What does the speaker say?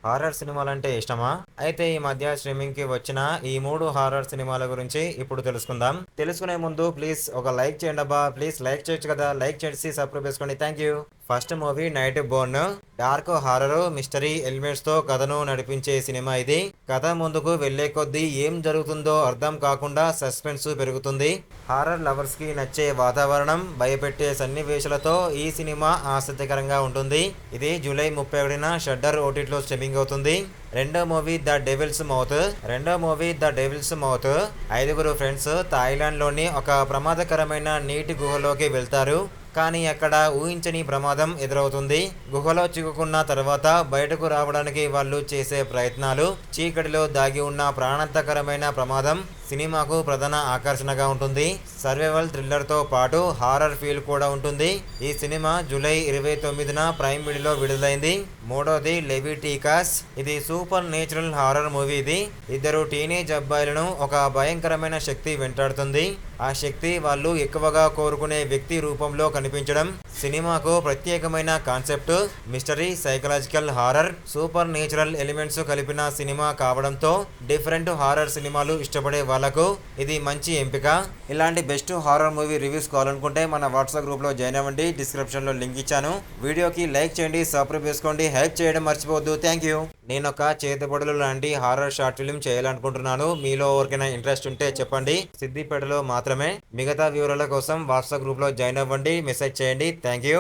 Horror సినిమాలంటే ఇష్టమా? అయితే ఈ మధ్య స్ట్రీమింగ్‌కి వచ్చిన ఈ 3 హారర్ సినిమాల గురించి ఇప్పుడు తెలుసుకుందాం. తెలుసుకునే ముందు ప్లీజ్ ఒక లైక్ చేయండబ్బా! ప్లీజ్ లైక్ చేయొచ్చు కదా! లైక్ చేసి సబ్‌స్క్రైబ్ చేసుకోండి. Thank you. First movie 'night born' dark horror, mystery ఎలిమెంట్స్‌తో కథను నడిపించే సినిమా ఇది. కథ ముందుకు వెళ్ళే కొద్దీ ఏం జరుగుతుందో అర్థం కాకుండా సస్పెన్స్ పెరుగుతుంది. హారర్ లవర్స్‌కి నచ్చే వాతావరణం, భయపెట్టే సన్నివేశాలతో ఈ సినిమా ఆసక్తికరంగా ఉంటుంది. ఇది జూలై 31న షడ్డర్ ఓటీటీలో స్ట్రీమింగ్ అవుతుంది. రెండో మూవీ ద డెవిల్స్ మౌత్ ఐదుగురు ఫ్రెండ్స్ థాయిలాండ్లోని ఒక ప్రమాదకరమైన నీటి గుహలోకి వెళ్తారు. కానీ అక్కడ ఊహించని ప్రమాదం ఎదురవుతుంది. గుహలో చిక్కుకున్న తర్వాత బయటకు రావడానికి వాళ్ళు చేసే ప్రయత్నాలు, చీకటిలో దాగి ఉన్న ప్రాణాంతకరమైన ప్రమాదం సినిమాకు ప్రధాన ఆకర్షణగా ఉంటుంది. సర్వైవల్ థ్రిల్లర్తో పాటు హారర్ ఫీల్ కూడా ఉంటుంది. ఈ సినిమా జూలై 29న ప్రైమ్ వీడియోలో విడుదలైంది. మూడోది లెవిటికాస్. ఇది సూపర్ నేచురల్ హారర్ మూవీ. ఇది ఇద్దరు టీనేజ్ అబ్బాయిలను ఒక భయంకరమైన శక్తి వెంటాడుతుంది. ఆ శక్తి వాళ్ళు ఎక్కువగా కోరుకునే వ్యక్తి రూపంలో కనిపించడం సినిమాకు ప్రత్యేకమైన concept. Mystery, psychological horror, super natural elements కలిపిన సినిమా కావడంతో డిఫరెంట్ హారర్ సినిమాలు ఇష్టపడే వాళ్లకు ఇది మంచి ఎంపిక. ఇలాంటి బెస్ట్ హారర్ మూవీ రివ్యూస్ కావాలనుకుంటే మన వాట్సాప్ గ్రూప్లో జాయిన్ అవ్వండి. డిస్క్రిప్షన్లో లింక్ ఇచ్చాను. వీడియోకి లైక్ చేయండి, సబ్స్క్రైబ్ చేసుకోండి, హెల్ప్ చేయడం మర్చిపోవద్దు. Thank you. నేను ఒక చేతిపడులు లాంటి హారర్ షార్ట్ ఫిల్మ్ చేయాలనుకుంటున్నాను. మీలో ఎవరికైనా ఇంట్రెస్ట్ ఉంటే చెప్పండి. సిద్దిపేటలో మాత్రమే. మిగతా వివరాల కోసం వాట్సాప్ గ్రూప్లో జాయిన్ అవ్వండి, మెసేజ్ చేయండి. Thank you.